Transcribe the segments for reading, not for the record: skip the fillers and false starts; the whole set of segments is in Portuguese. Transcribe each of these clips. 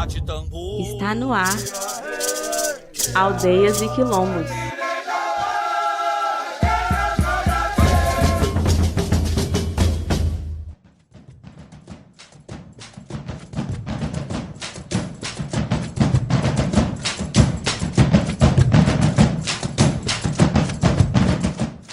Está no ar, Aldeias e Quilombos.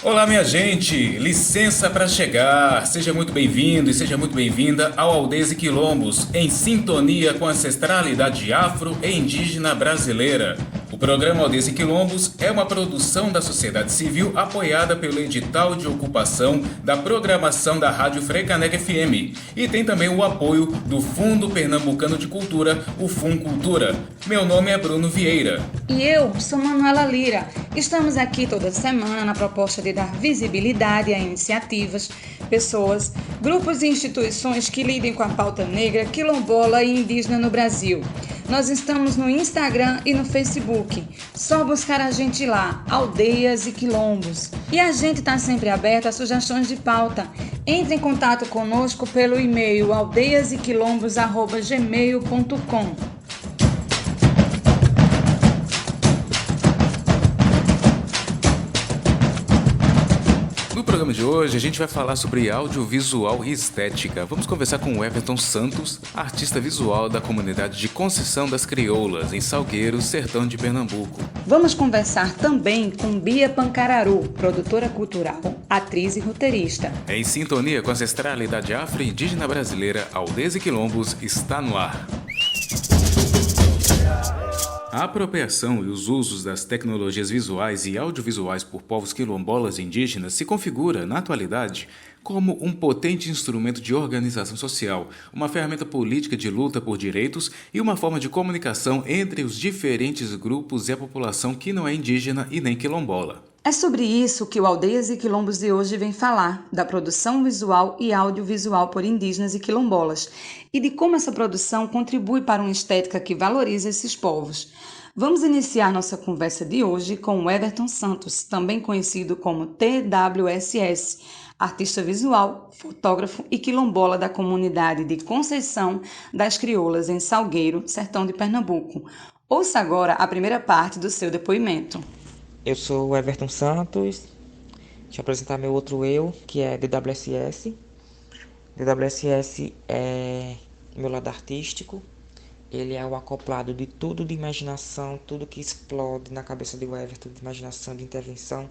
Olá, minha gente, licença para chegar. Seja muito bem-vindo e seja muito bem-vinda ao Aldeias e Quilombos, em sintonia com a ancestralidade afro e indígena brasileira. O programa Aldeias e Quilombos é uma produção da sociedade civil apoiada pelo edital de ocupação da programação da Rádio Frecaneca FM e tem também o apoio do Fundo Pernambucano de Cultura, o FUNCultura. Meu nome é Bruno Vieira. E eu sou Manuela Lira. Estamos aqui toda semana na proposta de dar visibilidade a iniciativas, pessoas, grupos e instituições que lidem com a pauta negra, quilombola e indígena no Brasil. Nós estamos no Instagram e no Facebook. Só buscar a gente lá, Aldeias e Quilombos. E a gente está sempre aberto a sugestões de pauta. Entre em contato conosco pelo e-mail aldeiasequilombos@gmail.com. No programa de hoje, a gente vai falar sobre audiovisual e estética. Vamos conversar com o Everton Santos, artista visual da comunidade de Conceição das Crioulas, em Salgueiro, sertão de Pernambuco. Vamos conversar também com Bia Pancararu, produtora cultural, atriz e roteirista. Em sintonia com a ancestralidade afro-indígena brasileira, Aldeias e Quilombos está no ar. A apropriação e os usos das tecnologias visuais e audiovisuais por povos quilombolas e indígenas se configura, na atualidade, como um potente instrumento de organização social, uma ferramenta política de luta por direitos e uma forma de comunicação entre os diferentes grupos e a população que não é indígena e nem quilombola. É sobre isso que o Aldeias e Quilombos de hoje vem falar, da produção visual e audiovisual por indígenas e quilombolas, e de como essa produção contribui para uma estética que valoriza esses povos. Vamos iniciar nossa conversa de hoje com o Everton Santos, também conhecido como TWSS, artista visual, fotógrafo e quilombola da comunidade de Conceição das Crioulas, em Salgueiro, sertão de Pernambuco. Ouça agora a primeira parte do seu depoimento. Eu sou o Everton Santos. Deixa eu apresentar meu outro eu, que é DWSS. DWSS é meu lado artístico. Ele é o acoplado de tudo de imaginação, tudo que explode na cabeça do Everton, de imaginação, de intervenção,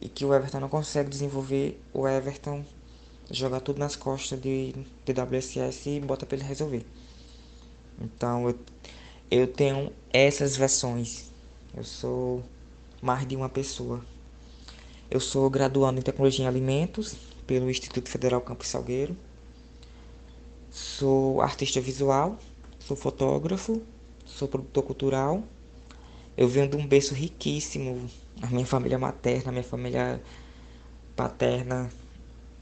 e que o Everton não consegue desenvolver. O Everton joga tudo nas costas de DWSS e bota para ele resolver. Então eu tenho essas versões. Eu sou mais de uma pessoa. Eu sou graduando em Tecnologia em Alimentos pelo Instituto Federal Campus Salgueiro. Sou artista visual, sou fotógrafo, sou produtor cultural. Eu venho de um berço riquíssimo. A minha família materna, a minha família paterna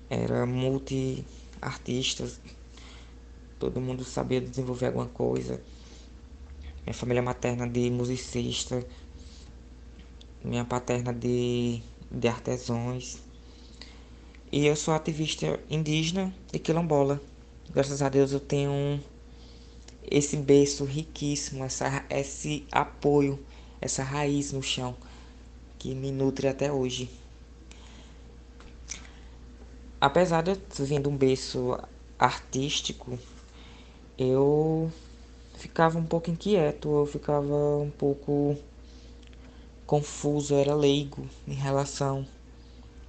era multi-artistas. Todo mundo sabia desenvolver alguma coisa. Minha família materna de musicista, minha paterna de artesãos. E eu sou ativista indígena e quilombola. Graças a Deus eu tenho esse berço riquíssimo, esse apoio, essa raiz no chão que me nutre até hoje. Apesar de eu vir de um berço artístico, eu ficava um pouco inquieto, eu ficava um pouco confuso, eu era leigo em relação,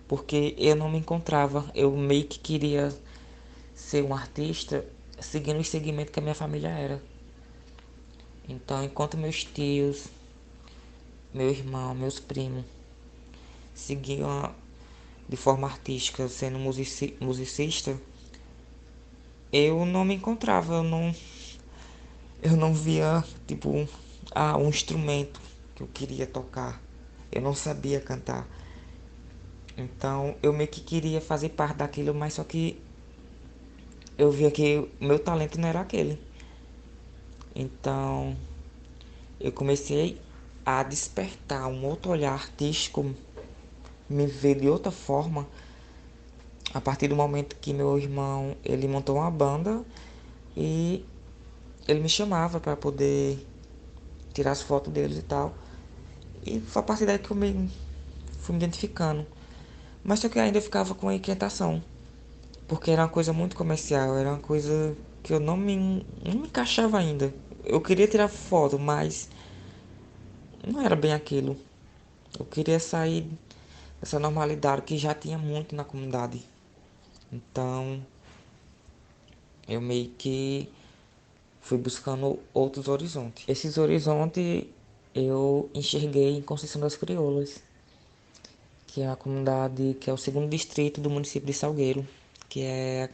porque eu não me encontrava. Eu meio que queria ser um artista seguindo o segmento que a minha família era. Então, enquanto meus tios, meu irmão, meus primos seguiam de forma artística sendo musicista, eu não me encontrava, eu não via tipo um instrumento que eu queria tocar. Eu não sabia cantar. Então eu meio que queria fazer parte daquilo, mas só que eu via que o meu talento não era aquele. Então eu comecei a despertar um outro olhar artístico, me ver de outra forma, a partir do momento que meu irmão ele montou uma banda e ele me chamava para poder tirar as fotos deles e tal. E foi a partir daí que eu fui me identificando. Mas só que ainda eu ficava com a inquietação, porque era uma coisa muito comercial, era uma coisa que eu não me encaixava ainda. Eu queria tirar foto, mas não era bem aquilo. Eu queria sair dessa normalidade que já tinha muito na comunidade. Então, eu meio que fui buscando outros horizontes. Esses horizontes eu enxerguei em Conceição das Crioulas, que é a comunidade, que é o segundo distrito do município de Salgueiro, que é,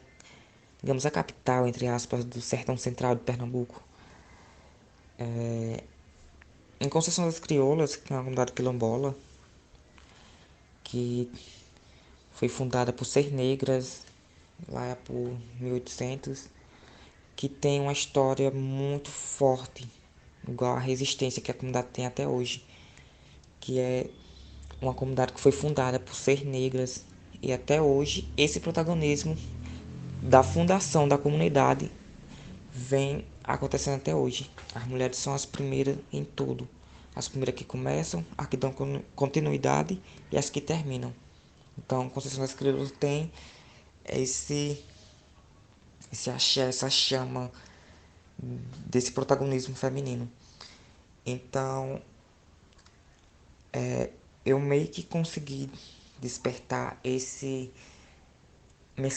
digamos, a capital, entre aspas, do sertão central de Pernambuco. Em Conceição das Crioulas, que é uma comunidade quilombola, que foi fundada por 6 negras, lá por 1800, que tem uma história muito forte, igual a resistência que a comunidade tem até hoje, que é uma comunidade que foi fundada por 6 negras, e até hoje esse protagonismo da fundação da comunidade vem acontecendo até hoje. As mulheres são as primeiras em tudo. As primeiras que começam, as que dão continuidade e as que terminam. Então, Conceição das Crioulas tem esse, esse axé, essa chama desse protagonismo feminino. Então, eu meio que consegui despertar essa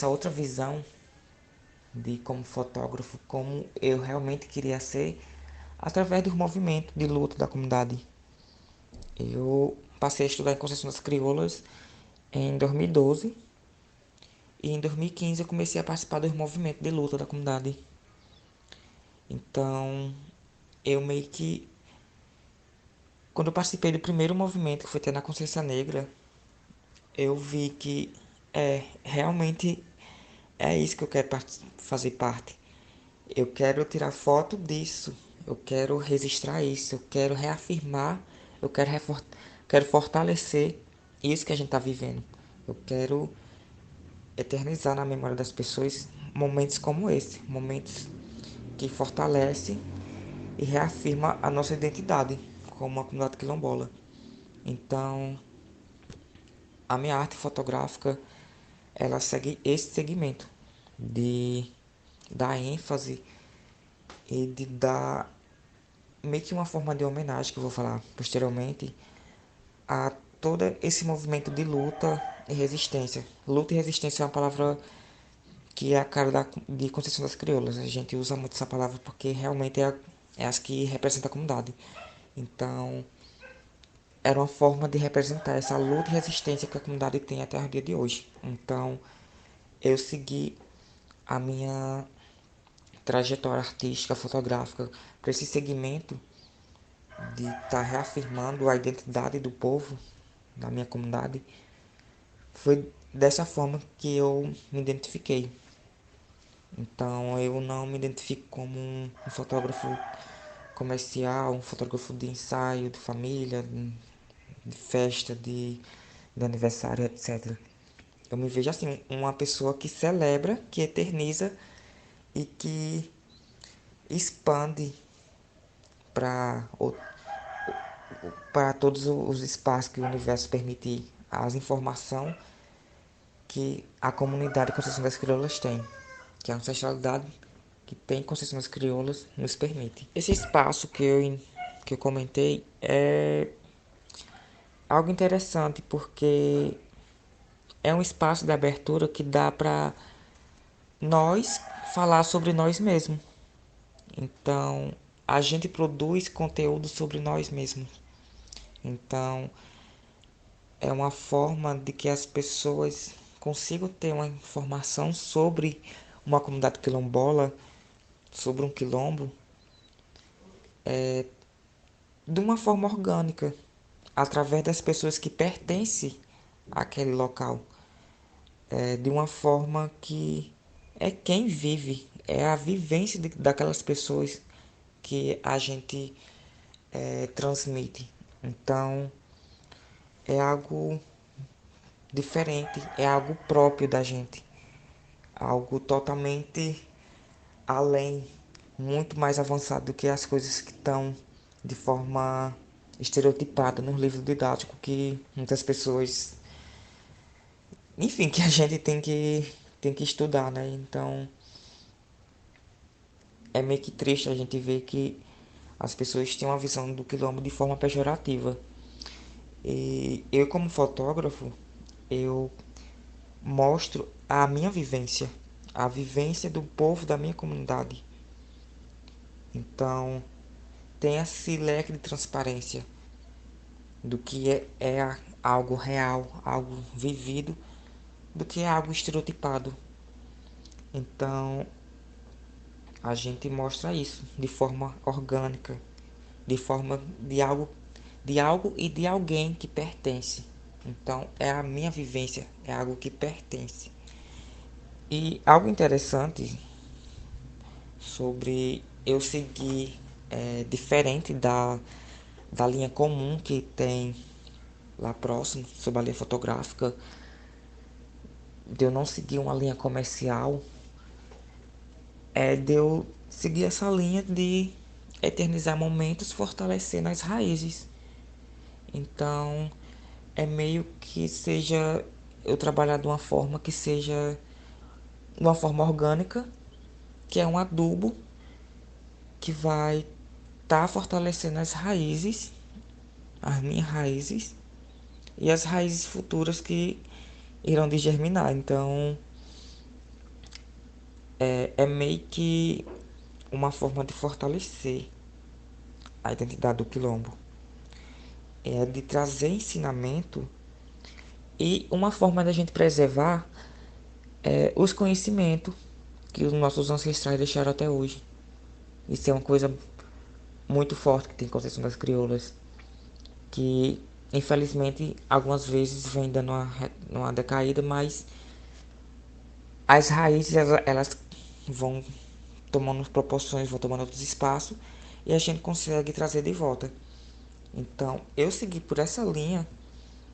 outra visão de como fotógrafo, como eu realmente queria ser, através do movimento de luta da comunidade. Eu passei a estudar em Conceição das Crioulas em 2012 e em 2015 eu comecei a participar do movimento de luta da comunidade. Então, eu meio que, quando eu participei do primeiro movimento, que foi ter na Consciência Negra, eu vi que realmente é isso que eu quero fazer parte. Eu quero tirar foto disso, eu quero registrar isso, eu quero reafirmar, quero fortalecer isso que a gente está vivendo. Eu quero eternizar na memória das pessoas momentos como esse, momentos que fortalecem e reafirma a nossa identidade como uma comunidade quilombola. Então, a minha arte fotográfica, ela segue esse segmento de dar ênfase e de dar meio que uma forma de homenagem, que eu vou falar posteriormente, a todo esse movimento de luta e resistência. Luta e resistência é uma palavra que é a cara de Conceição das Crioulas. A gente usa muito essa palavra porque realmente é as que representam a comunidade. Então, era uma forma de representar essa luta e resistência que a comunidade tem até o dia de hoje. Então, eu segui a minha trajetória artística, fotográfica, para esse segmento de estar reafirmando a identidade do povo, da minha comunidade. Foi dessa forma que eu me identifiquei. Então, eu não me identifico como um fotógrafo comercial, um fotógrafo de ensaio, de família, de festa, de aniversário, etc. Eu me vejo assim, uma pessoa que celebra, que eterniza e que expande para para todos os espaços que o universo permitir, as informações que a comunidade Conceição das Crioulas tem, que a ancestralidade que tem Conceição das Crioulas nos permite. Esse espaço que eu comentei é algo interessante porque é um espaço de abertura que dá para nós falar sobre nós mesmos. Então, a gente produz conteúdo sobre nós mesmos. Então, é uma forma de que as pessoas consigam ter uma informação sobre uma comunidade quilombola, sobre um quilombo, de uma forma orgânica, através das pessoas que pertencem àquele local, de uma forma que é quem vive, é a vivência daquelas pessoas que a gente transmite. Então, é algo diferente, é algo próprio da gente, algo totalmente além muito mais avançado do que as coisas que estão de forma estereotipada nos livros didáticos que muitas pessoas, enfim, que a gente tem que estudar, né? Então é meio que triste a gente ver que as pessoas têm uma visão do quilombo de forma pejorativa. E eu, como fotógrafo, eu mostro a minha vivência, a vivência do povo da minha comunidade. Então, tem esse leque de transparência do que é algo real, algo vivido, do que é algo estereotipado. Então, a gente mostra isso de forma orgânica, de forma de algo e de alguém que pertence. Então, é a minha vivência, é algo que pertence. E algo interessante sobre eu seguir diferente da linha comum que tem lá próximo sobre a linha fotográfica, de eu não seguir uma linha comercial, é de eu seguir essa linha de eternizar momentos, fortalecendo as raízes. Então, é meio que seja eu trabalhar de uma forma que seja de uma forma orgânica, que é um adubo que vai estar fortalecendo as raízes, as minhas raízes e as raízes futuras que irão de germinar. Então, é meio que uma forma de fortalecer a identidade do quilombo. É de trazer ensinamento e uma forma da gente preservar os conhecimentos que os nossos ancestrais deixaram até hoje. Isso é uma coisa muito forte que tem com a questão das crioulas, que infelizmente algumas vezes vem dando uma decaída, mas as raízes elas vão tomando proporções, vão tomando outros espaços e a gente consegue trazer de volta. Então eu segui por essa linha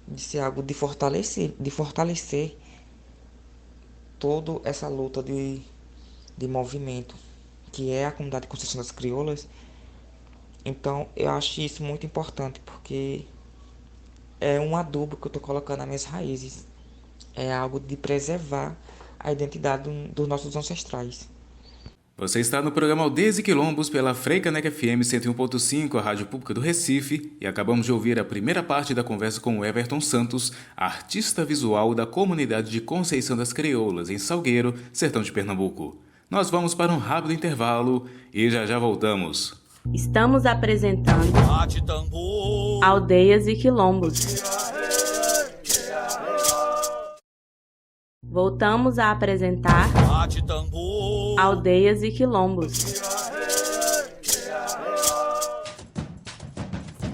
de ser algo de fortalecer toda essa luta de movimento que é a comunidade de construção das crioulas. Então eu acho isso muito importante porque é um adubo que eu estou colocando nas minhas raízes. É algo de preservar a identidade dos nossos ancestrais. Você está no programa Aldeias e Quilombos pela Freicaneca FM 101.5, a rádio pública do Recife, e acabamos de ouvir a primeira parte da conversa com o Everton Santos, artista visual da comunidade de Conceição das Crioulas, em Salgueiro, sertão de Pernambuco. Nós vamos para um rápido intervalo e já voltamos. Estamos apresentando Aldeias e Quilombos. Voltamos a apresentar Aldeias e Quilombos.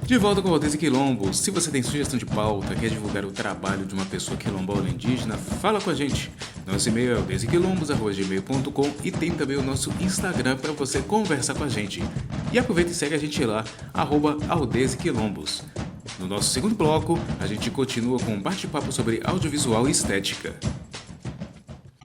De volta com Aldeias e Quilombos. Se você tem sugestão de pauta, quer divulgar o trabalho de uma pessoa quilombola indígena, fala com a gente. Nosso e-mail é aldeiasequilombos@gmail.com e tem também o nosso Instagram para você conversar com a gente. E aproveita e segue a gente lá, @aldeiasequilombos. No nosso segundo bloco, a gente continua com um bate-papo sobre audiovisual e estética.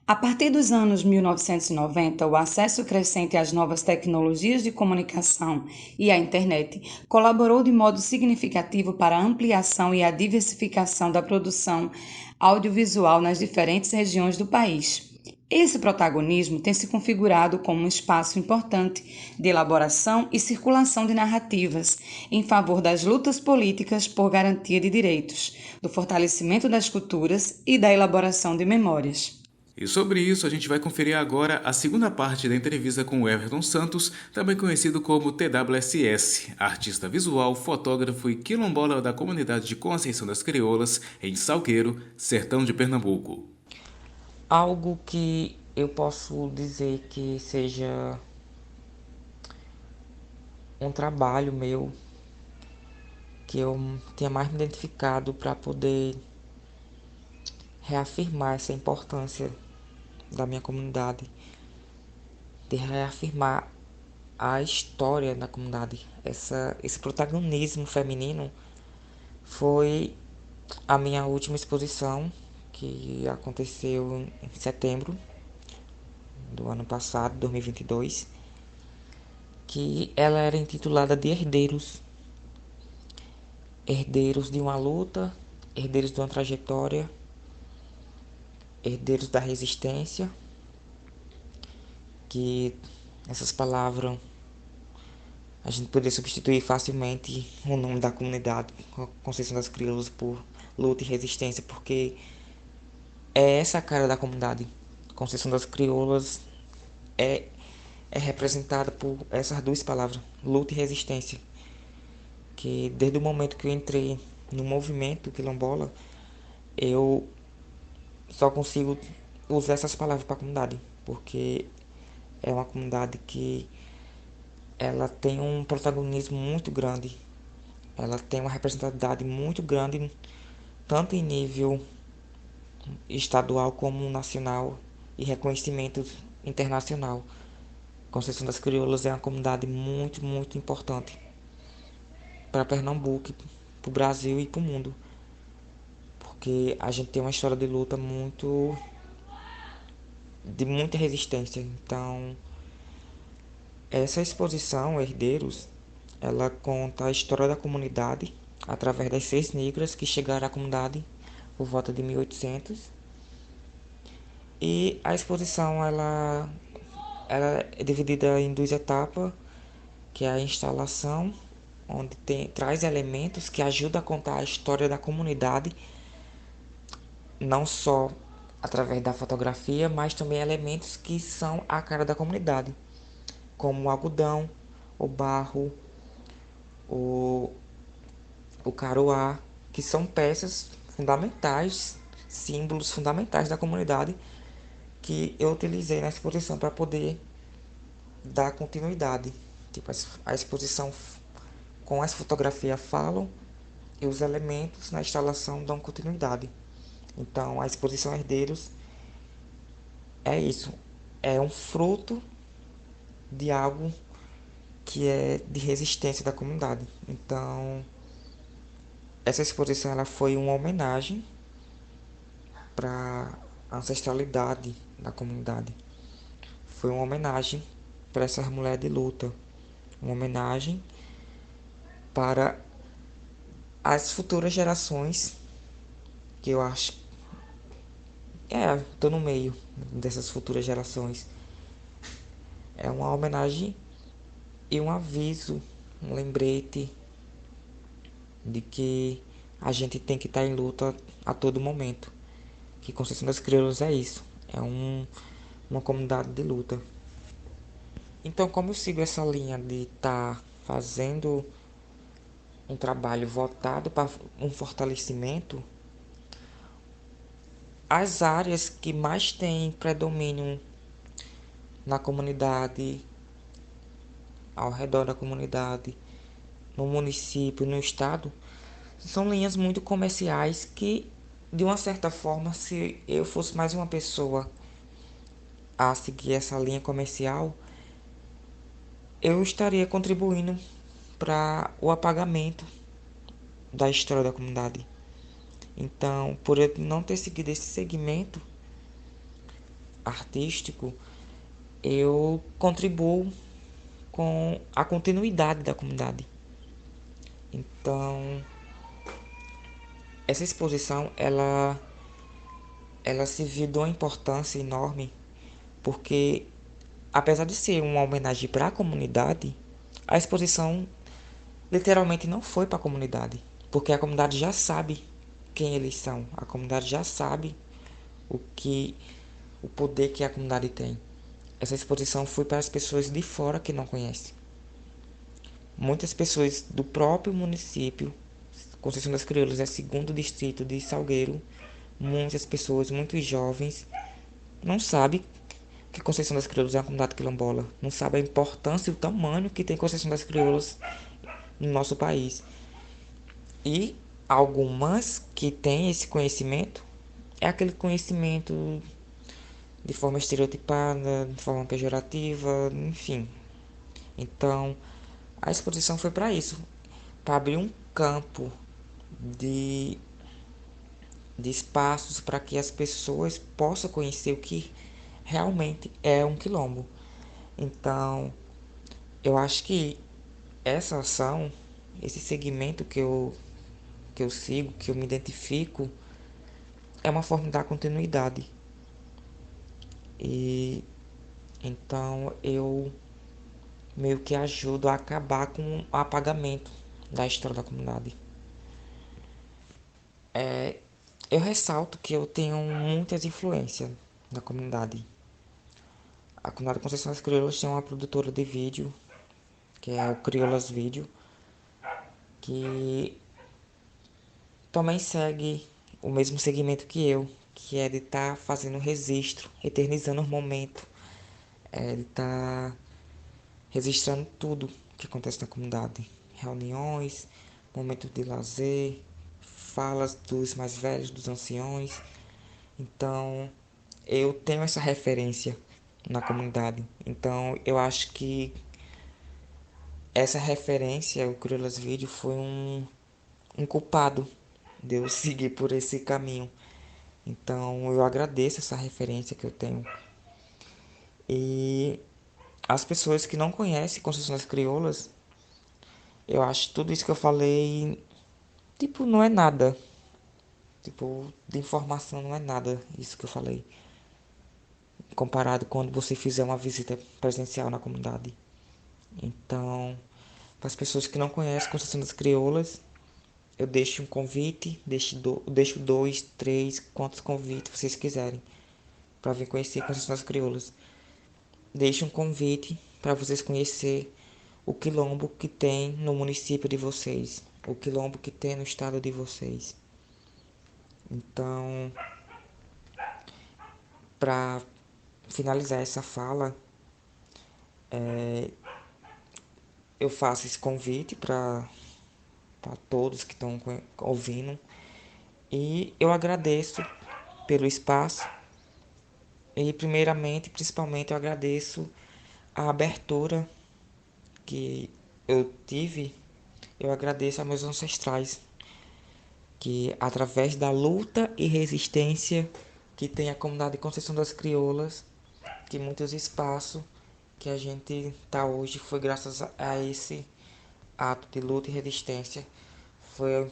A partir dos anos 1990, o acesso crescente às novas tecnologias de comunicação e à internet colaborou de modo significativo para a ampliação e a diversificação da produção audiovisual nas diferentes regiões do país. Esse protagonismo tem se configurado como um espaço importante de elaboração e circulação de narrativas em favor das lutas políticas por garantia de direitos, do fortalecimento das culturas e da elaboração de memórias. E sobre isso, a gente vai conferir agora a segunda parte da entrevista com o Everton Santos, também conhecido como TWSS, artista visual, fotógrafo e quilombola da comunidade de Conceição das Crioulas, em Salgueiro, sertão de Pernambuco. Algo que eu posso dizer que seja um trabalho meu, que eu tenha mais me identificado para poder reafirmar essa importância da minha comunidade, de reafirmar a história da comunidade. Esse protagonismo feminino foi a minha última exposição, que aconteceu em setembro do ano passado, 2022, que ela era intitulada de herdeiros. Herdeiros de uma luta, herdeiros de uma trajetória, herdeiros da resistência, que essas palavras a gente poderia substituir facilmente o nome da comunidade, Conceição das Crioulas, por luta e resistência, porque é essa a cara da comunidade. Conceição das Crioulas é, é representada por essas duas palavras, luta e resistência, que desde o momento que eu entrei no movimento quilombola, eu só consigo usar essas palavras para a comunidade, porque é uma comunidade que ela tem um protagonismo muito grande, ela tem uma representatividade muito grande, tanto em nível estadual como nacional e reconhecimento internacional. Conceição das Crioulas é uma comunidade muito, muito importante para Pernambuco, para o Brasil e para o mundo, porque a gente tem uma história de luta de muita resistência. Então, essa exposição, Herdeiros, ela conta a história da comunidade através das 6 negras que chegaram à comunidade por volta de 1800. E a exposição ela é dividida em 2 etapas, que é a instalação, onde traz elementos que ajudam a contar a história da comunidade, não só através da fotografia, mas também elementos que são a cara da comunidade, como o algodão, o barro, o, o caroá, que são peças fundamentais, símbolos fundamentais da comunidade, que eu utilizei na exposição para poder dar continuidade. Tipo, a exposição com as fotografias falam e os elementos na instalação dão continuidade. Então, a exposição Herdeiros é isso, é um fruto de algo que é de resistência da comunidade. Então, essa exposição ela foi uma homenagem para a ancestralidade da comunidade. Foi uma homenagem para essas mulheres de luta, uma homenagem para as futuras gerações, que eu acho tô no meio dessas futuras gerações. É uma homenagem e um aviso, um lembrete de que a gente tem que estar em luta a todo momento. Que Conceição das Crioulas é isso, é uma comunidade de luta. Então, como eu sigo essa linha de estar fazendo um trabalho voltado para um fortalecimento, as áreas que mais têm predomínio na comunidade, ao redor da comunidade, no município, no estado, são linhas muito comerciais que, de uma certa forma, se eu fosse mais uma pessoa a seguir essa linha comercial, eu estaria contribuindo para o apagamento da história da comunidade. Então, por eu não ter seguido esse segmento artístico, eu contribuo com a continuidade da comunidade. Então, essa exposição ela se viu de uma importância enorme, porque apesar de ser uma homenagem para a comunidade, a exposição literalmente não foi para a comunidade, porque a comunidade já sabe quem eles são, a comunidade já sabe o poder que a comunidade tem. Essa exposição foi para as pessoas de fora que não conhecem. Muitas pessoas do próprio município, Conceição das Crioulas é segundo distrito de Salgueiro, muitas pessoas, muitos jovens, não sabem que Conceição das Crioulas é uma comunidade quilombola, não sabem a importância e o tamanho que tem Conceição das Crioulas no nosso país. E algumas que têm esse conhecimento, é aquele conhecimento de forma estereotipada, de forma pejorativa, enfim. Então, a exposição foi para isso, para abrir um campo de espaços para que as pessoas possam conhecer o que realmente é um quilombo. Então, Eu acho que essa ação, esse segmento que eu sigo, que eu me identifico, é uma forma de dar continuidade. E então eu meio que ajudo a acabar com o apagamento da história da comunidade. Eu ressalto que eu tenho muitas influências na comunidade. A comunidade Conceição das Crioulas tem uma produtora de vídeo, que é o Crioulas Vídeo, que também segue o mesmo segmento que eu, que é de estar fazendo registro, eternizando o momento, de estar registrando tudo que acontece na comunidade. Reuniões, momentos de lazer, falas dos mais velhos, dos anciões. Então, eu tenho essa referência na comunidade. Então, eu acho que essa referência, o Crioulas Vídeo, foi um culpado de eu seguir por esse caminho. Então, eu agradeço essa referência que eu tenho. E as pessoas que não conhecem Conceição das Crioulas, eu acho que tudo isso que eu falei, tipo, não é nada. Tipo, de informação não é nada isso que eu falei. Comparado quando você fizer uma visita presencial na comunidade. Então, para as pessoas que não conhecem Conceição das Crioulas, eu deixo um convite, deixo dois, três, quantos convites vocês quiserem para vir conhecer Conceição das Crioulas. Deixo um convite para vocês conhecer o quilombo que tem no município de vocês, o quilombo que tem no estado de vocês. Então, para finalizar essa fala, eu faço esse convite para todos que estão ouvindo e eu agradeço pelo espaço e primeiramente, principalmente, eu agradeço a abertura que eu tive. Eu agradeço a meus ancestrais que através da luta e resistência que tem a comunidade Conceição das Crioulas, que muitos espaços que a gente tá hoje foi graças a esse ato de luta e resistência. Foi o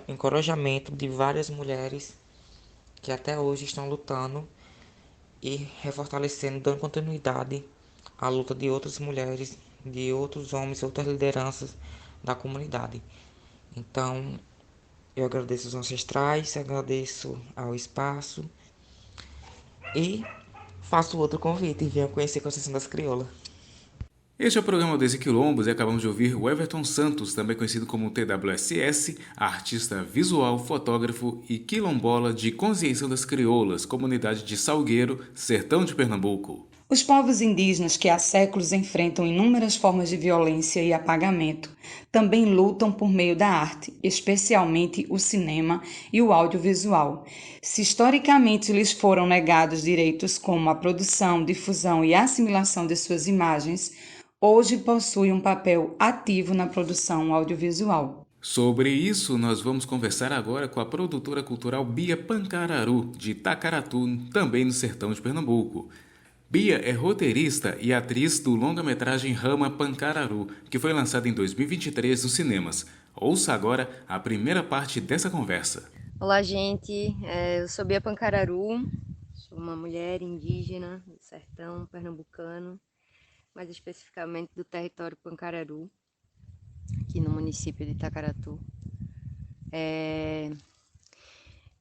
encorajamento de várias mulheres que até hoje estão lutando e refortalecendo, dando continuidade à luta de outras mulheres, de outros homens, outras lideranças da comunidade. Então, eu agradeço os ancestrais, agradeço ao espaço e faço outro convite, venha conhecer a Conceição das Crioulas. Este é o programa Aldezi Quilombos e acabamos de ouvir o Everton Santos, também conhecido como TWSS, artista visual, fotógrafo e quilombola de Conceição das Crioulas, comunidade de Salgueiro, sertão de Pernambuco. Os povos indígenas que há séculos enfrentam inúmeras formas de violência e apagamento também lutam por meio da arte, especialmente o cinema e o audiovisual. Se historicamente lhes foram negados direitos como a produção, difusão e assimilação de suas imagens, hoje possuem um papel ativo na produção audiovisual. Sobre isso, nós vamos conversar agora com a produtora cultural Bia Pancararu, de Itacaratu, também no sertão de Pernambuco. Bia é roteirista e atriz do longa-metragem Rama Pancararu, que foi lançado em 2023 nos cinemas. Ouça agora a primeira parte dessa conversa. Olá, gente. Eu sou Bia Pancararu, sou uma mulher indígena do sertão pernambucano, mais especificamente do território Pancararu, aqui no município de Itacaratu.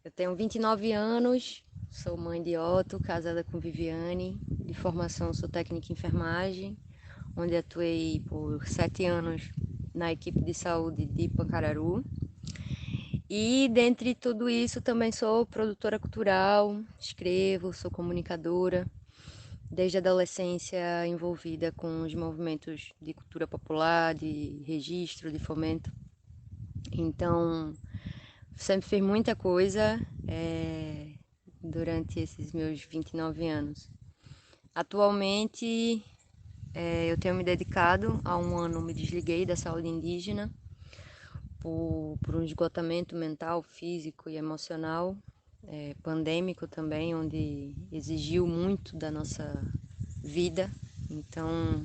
Eu tenho 29 anos, sou mãe de Otto, casada com Viviane. De formação, sou técnica em enfermagem, onde atuei por 7 anos na equipe de saúde de Pancararu. E, dentre tudo isso, também sou produtora cultural, escrevo, sou comunicadora. Desde a adolescência envolvida com os movimentos de cultura popular, de registro, de fomento. Então, sempre fiz muita coisa durante esses meus 29 anos. Atualmente, eu tenho me dedicado, há um ano me desliguei da saúde indígena por um esgotamento mental, físico e emocional, pandêmico também, onde exigiu muito da nossa vida Então,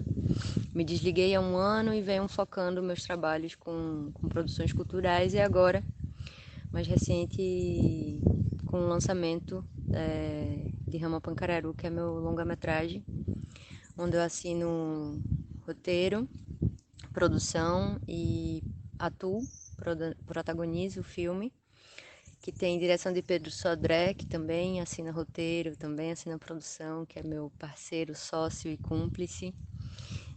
me desliguei há um ano e venho focando meus trabalhos com produções culturais e agora, mais recente, com o lançamento de Rama Pancararu, que é meu longa-metragem, onde eu assino roteiro, produção e atuo, protagonizo o filme, que tem direção de Pedro Sodré, que também assina roteiro, também assina produção, que é meu parceiro, sócio e cúmplice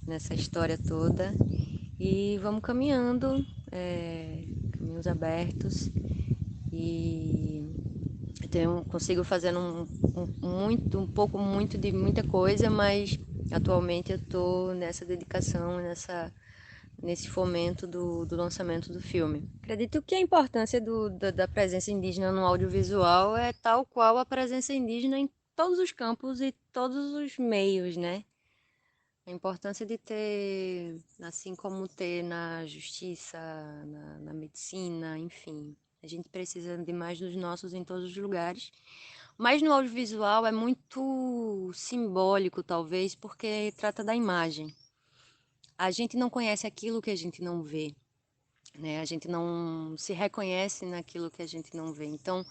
nessa história toda. E vamos caminhando, caminhos abertos, e então, consigo fazer um pouco muito de muita coisa, mas atualmente eu estou nessa dedicação, nesse fomento do lançamento do filme. Acredito que a importância da presença indígena no audiovisual é tal qual a presença indígena em todos os campos e todos os meios, né? A importância de ter, assim como ter na justiça, na medicina, enfim. A gente precisa de mais dos nossos em todos os lugares. Mas no audiovisual é muito simbólico, talvez, porque trata da imagem. A gente não conhece aquilo que a gente não vê, né? A gente não se reconhece naquilo que a gente não vê. Então,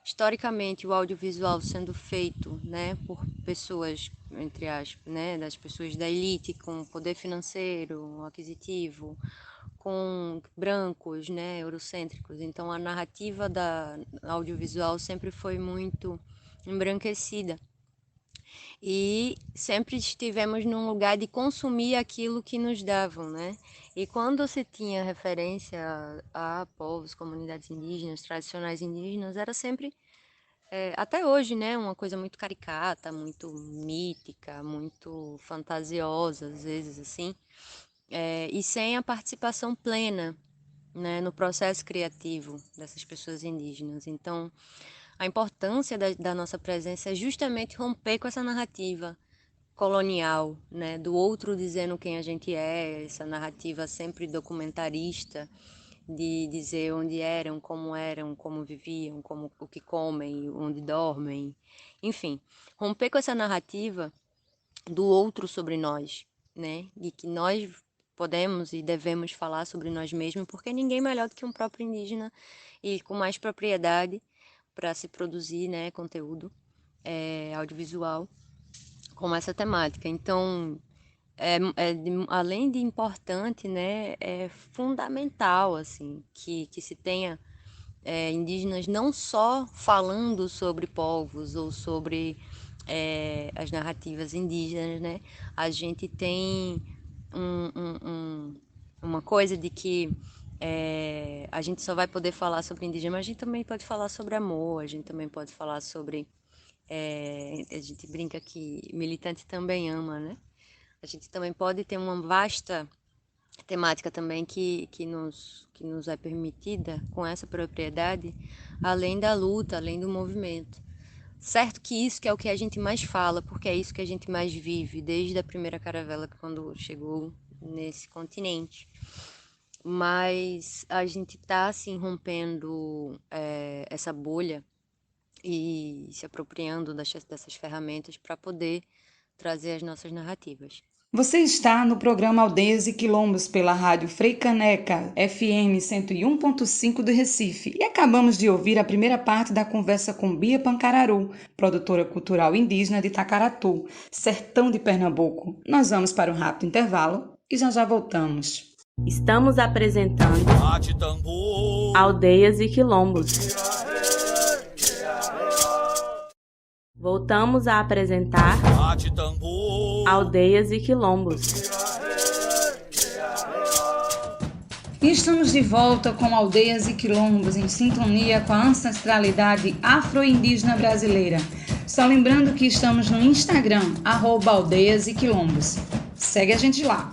historicamente, o audiovisual sendo feito, né, por pessoas, entre aspas, né, das pessoas da elite com poder financeiro, aquisitivo, com brancos, né, eurocêntricos. Então, a narrativa da audiovisual sempre foi muito embranquecida. E sempre estivemos num lugar de consumir aquilo que nos davam, né? E quando se tinha referência a povos, comunidades indígenas, tradicionais indígenas, era sempre, até hoje, né? Uma coisa muito caricata, muito mítica, muito fantasiosa, às vezes, assim. E sem a participação plena, né, no processo criativo dessas pessoas indígenas. Então, a importância da nossa presença é justamente romper com essa narrativa colonial, né, do outro dizendo quem a gente é, essa narrativa sempre documentarista de dizer onde eram, como viviam, como o que comem, onde dormem, enfim, romper com essa narrativa do outro sobre nós, né, de que nós podemos e devemos falar sobre nós mesmos, porque ninguém melhor do que um próprio indígena e com mais propriedade para se produzir, né, conteúdo audiovisual com essa temática. Então, além de importante, né, é fundamental assim que se tenha indígenas não só falando sobre povos ou sobre as narrativas indígenas, né? A gente tem uma coisa de que a gente só vai poder falar sobre indígena, mas a gente também pode falar sobre amor, a gente também pode falar sobre... a gente brinca que militante também ama, né? A gente também pode ter uma vasta temática também que nos é permitida com essa propriedade, além da luta, além do movimento. Certo que isso que é o que a gente mais fala, porque é isso que a gente mais vive, desde a primeira caravela quando chegou nesse continente. Mas a gente está assim rompendo essa bolha e se apropriando dessas ferramentas para poder trazer as nossas narrativas. Você está no programa Aldeias e Quilombos pela rádio Freicaneca, FM 101.5 do Recife. E acabamos de ouvir a primeira parte da conversa com Bia Pancararu, produtora cultural indígena de Tacaratu, sertão de Pernambuco. Nós vamos para um rápido intervalo e já voltamos. Estamos apresentando Aldeias e Quilombos. Voltamos a apresentar Aldeias e Quilombos. E estamos de volta com Aldeias e Quilombos em sintonia com a ancestralidade afro-indígena brasileira. Só lembrando que estamos no Instagram, @Aldeias e Quilombos. Segue a gente lá.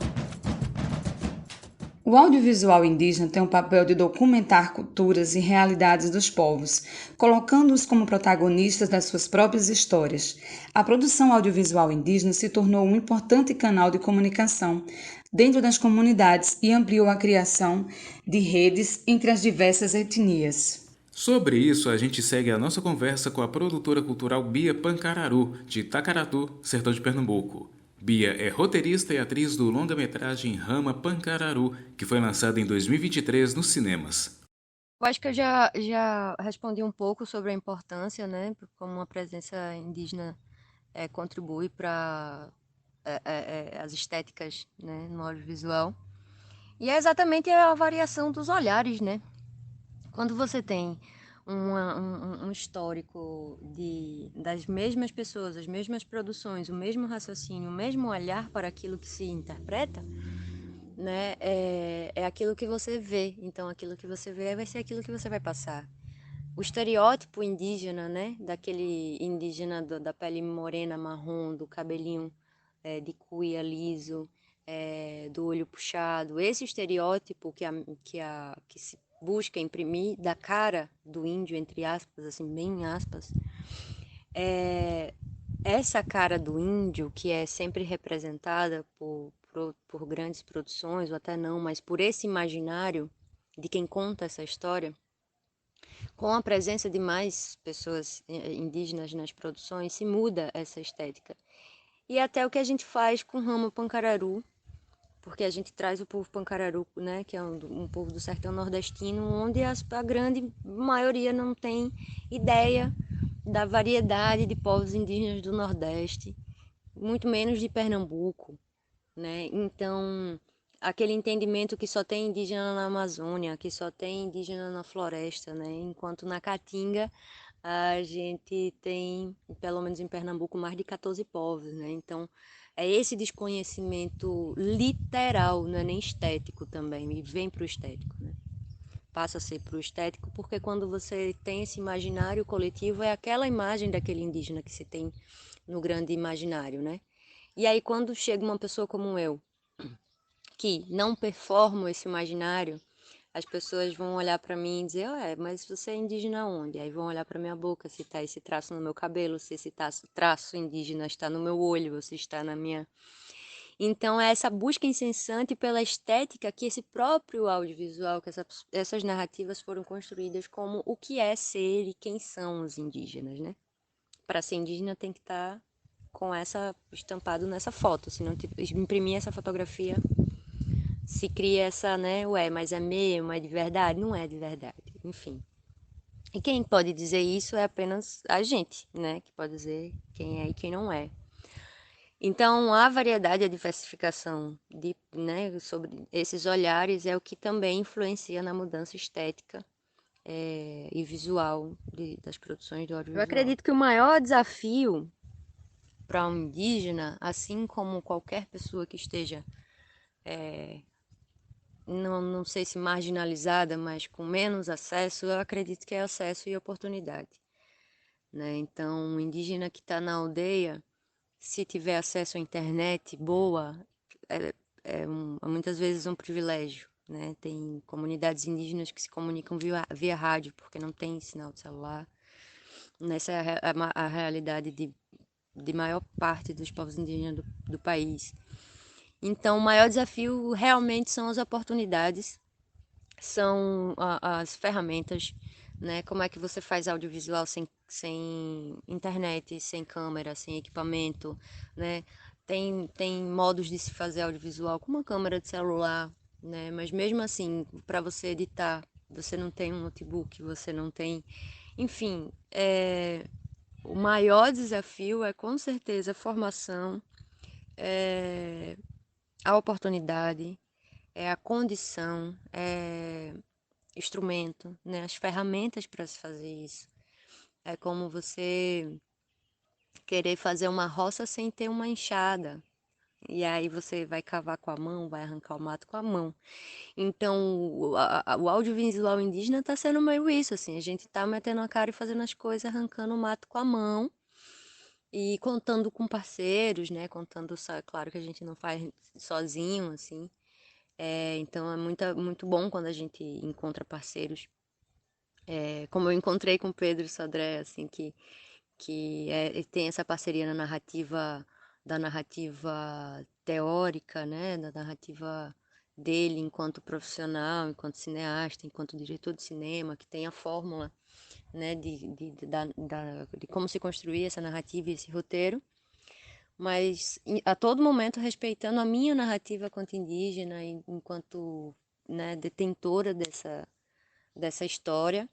O audiovisual indígena tem o papel de documentar culturas e realidades dos povos, colocando-os como protagonistas das suas próprias histórias. A produção audiovisual indígena se tornou um importante canal de comunicação dentro das comunidades e ampliou a criação de redes entre as diversas etnias. Sobre isso, a gente segue a nossa conversa com a produtora cultural Bia Pancararu, de Tacaratu, sertão de Pernambuco. Bia é roteirista e atriz do longa-metragem Rama Pancararu, que foi lançado em 2023 nos cinemas. Eu acho que eu já respondi um pouco sobre a importância, né, como uma presença indígena contribui para as estéticas, né, no audiovisual. E é exatamente a variação dos olhares, né? Quando você tem um histórico das mesmas pessoas, as mesmas produções, o mesmo raciocínio, o mesmo olhar para aquilo que se interpreta, né? É aquilo que você vê. Então, aquilo que você vê vai ser aquilo que você vai passar. O estereótipo indígena, né? Daquele indígena da pele morena, marrom, do cabelinho de cuia liso, do olho puxado. Esse estereótipo que se busca imprimir da cara do índio, entre aspas, assim, bem aspas, essa cara do índio, que é sempre representada por grandes produções, ou até não, mas por esse imaginário de quem conta essa história, com a presença de mais pessoas indígenas nas produções, se muda essa estética. E até o que a gente faz com o Ramo Pancararu, porque a gente traz o povo Pancararu, né, que é um povo do sertão nordestino, onde a grande maioria não tem ideia da variedade de povos indígenas do Nordeste, muito menos de Pernambuco, né? Então, aquele entendimento que só tem indígena na Amazônia, que só tem indígena na floresta, né? Enquanto na Caatinga a gente tem, pelo menos em Pernambuco, mais de 14 povos, né? Então, é esse desconhecimento literal, não é nem estético também, e vem para o estético, né? Passa a ser para o estético, porque quando você tem esse imaginário coletivo, é aquela imagem daquele indígena que se tem no grande imaginário, né? E aí, quando chega uma pessoa como eu, que não performo esse imaginário, as pessoas vão olhar para mim e dizer, mas você é indígena onde? Aí vão olhar para minha boca, se está esse traço no meu cabelo, se esse traço indígena está no meu olho, se está na minha... Então, é essa busca incessante pela estética que esse próprio audiovisual, que essas narrativas foram construídas como o que é ser e quem são os indígenas, né? Para ser indígena tem que estar com essa estampado nessa foto, se não imprimir essa fotografia, se cria essa, né, mas é mesmo, é de verdade? Não é de verdade, enfim. E quem pode dizer isso é apenas a gente, né, que pode dizer quem é e quem não é. Então, a variedade e a diversificação né, sobre esses olhares é o que também influencia na mudança estética e visual das produções do audiovisual. Eu acredito que o maior desafio para um indígena, assim como qualquer pessoa que esteja, não sei se marginalizada, mas com menos acesso, eu acredito que é acesso e oportunidade. Né? Então, o indígena que está na aldeia, se tiver acesso à internet boa, muitas vezes um privilégio. Né? Tem comunidades indígenas que se comunicam via rádio, porque não tem sinal de celular. Essa é a realidade de maior parte dos povos indígenas do país. Então, o maior desafio realmente são as oportunidades, são as ferramentas, né? Como é que você faz audiovisual sem internet, sem câmera, sem equipamento, né? Tem modos de se fazer audiovisual com uma câmera de celular, né? Mas mesmo assim, para você editar, você não tem um notebook, você não tem... Enfim, o maior desafio é com certeza a formação, a oportunidade, a condição, instrumento, né? As ferramentas para se fazer isso. É como você querer fazer uma roça sem ter uma enxada. E aí você vai cavar com a mão, vai arrancar o mato com a mão. Então, o audiovisual indígena está sendo meio isso, assim. A gente está metendo a cara e fazendo as coisas, arrancando o mato com a mão. E contando com parceiros, né? Contando só, claro que a gente não faz sozinho, assim. Então é muito bom quando a gente encontra parceiros. Como eu encontrei com o Pedro Sodré, assim, ele tem essa parceria na narrativa, da narrativa teórica, né? Da narrativa dele enquanto profissional, enquanto cineasta, enquanto diretor de cinema, que tem a fórmula, né? De como se construir essa narrativa e esse roteiro. mas a todo momento respeitando a minha narrativa quanto indígena, enquanto, né, detentora dessa história.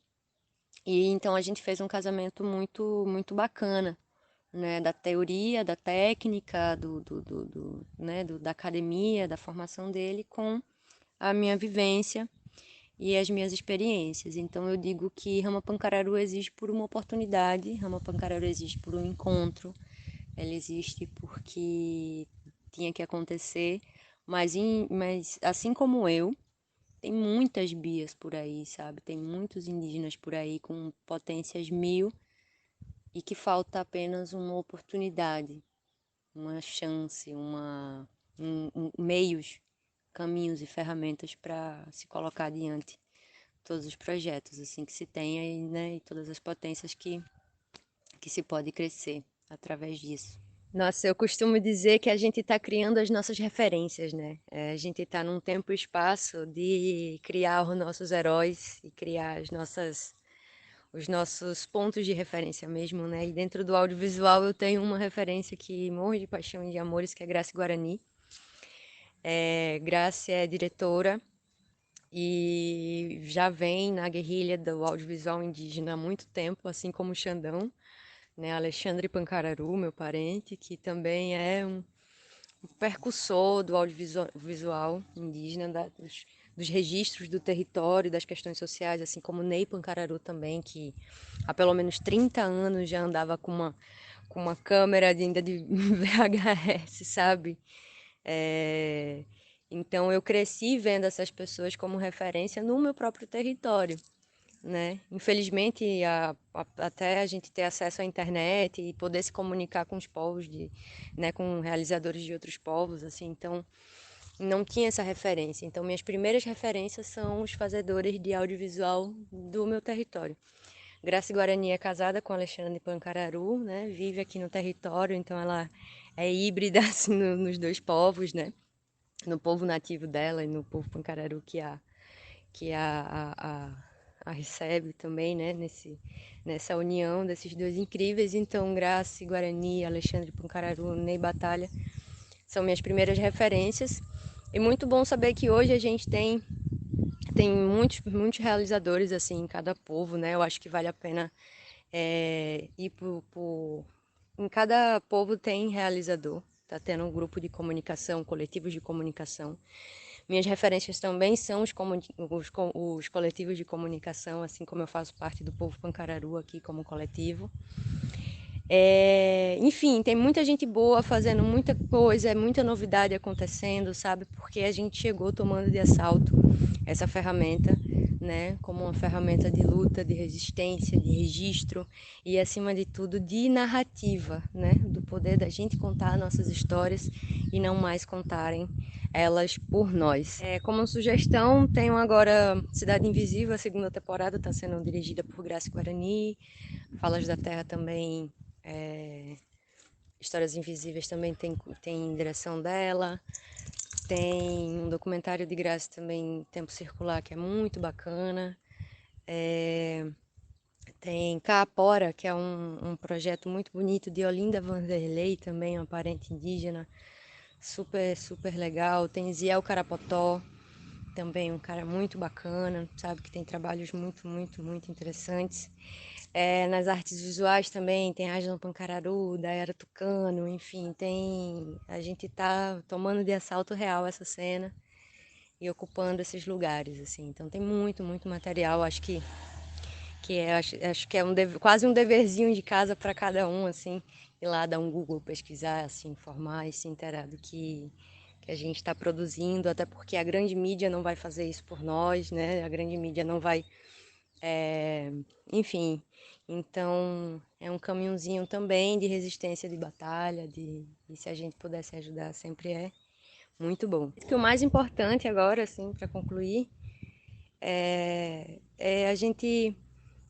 E então a gente fez um casamento muito bacana, né, da teoria, da técnica, né, da academia, da formação dele, com a minha vivência e as minhas experiências. Então eu digo que Rama Pancararu existe por uma oportunidade, Rama Pancararu existe por um encontro, ela existe porque tinha que acontecer, mas assim como eu, tem muitas bias por aí, sabe? Tem muitos indígenas por aí com potências mil e que falta apenas uma oportunidade, uma chance, meios, caminhos e ferramentas para se colocar adiante todos os projetos assim que se tenha e, né, e todas as potências que se pode crescer através disso. Nossa, eu costumo dizer que a gente está criando as nossas referências, né? A gente está num tempo e espaço de criar os nossos heróis e criar os nossos pontos de referência mesmo, né? E dentro do audiovisual eu tenho uma referência que morro de paixão e de amores, que é Grace Guarani. Grace é diretora e já vem na guerrilha do audiovisual indígena há muito tempo, assim como o Xandão, né? Alexandre Pancararu, meu parente, que também é um percussor do audiovisual indígena, dos registros do território, das questões sociais, assim como Ney Pancararu também, que há pelo menos 30 anos já andava com uma câmera ainda de VHS, sabe? Então eu cresci vendo essas pessoas como referência no meu próprio território, né? Infelizmente, até a gente ter acesso à internet e poder se comunicar com os povos, né, com realizadores de outros povos, assim, então não tinha essa referência. Então minhas primeiras referências são os fazedores de audiovisual do meu território. Grace Guarani é casada com Alexandre Pancararu, né? Vive aqui no território, então ela é híbrida assim, nos dois povos, né? No povo nativo dela e no povo Pancararu que a recebe também, né, nessa união desses dois incríveis. Então, Grace, Guarani, Alexandre Pancararu, Ney Batalha são minhas primeiras referências. E muito bom saber que hoje a gente tem muitos realizadores assim em cada povo, né? Eu acho que vale a pena ir em cada povo tem realizador. Tá tendo um grupo de comunicação, coletivos de comunicação. Minhas referências também são os coletivos de comunicação, assim como eu faço parte do povo Pancararu aqui como coletivo. Enfim, tem muita gente boa fazendo muita coisa, muita novidade acontecendo, sabe? Porque a gente chegou tomando de assalto essa ferramenta, né? Como uma ferramenta de luta, de resistência, de registro e, acima de tudo, de narrativa, né? Do poder da gente contar nossas histórias e não mais contarem elas por nós. Como sugestão, tenho agora Cidade Invisível, a segunda temporada está sendo dirigida por Grace Guarani, Falas da Terra também. Histórias Invisíveis também tem direção dela. Tem um documentário de Graça também, Tempo Circular, que é muito bacana. Tem Caapora, que é um projeto muito bonito de Olinda Vanderlei, também uma parente indígena, super legal. Tem Ziel Carapotó, também um cara muito bacana, sabe, que tem trabalhos muito interessantes. Nas artes visuais também tem Aslan Pancararu, Daera Tucano, enfim, a gente tá tomando de assalto real essa cena e ocupando esses lugares, assim. Então tem muito material, acho que é quase um deverzinho de casa para cada um, assim, ir lá dar um Google, pesquisar, assim, informar e se inteirar do que a gente está produzindo, até porque a grande mídia não vai fazer isso por nós, né? A grande mídia não vai, enfim. Então é um caminhozinho também de resistência, de batalha, e se a gente pudesse ajudar sempre é muito bom. O que o mais importante agora, assim, para concluir, é a gente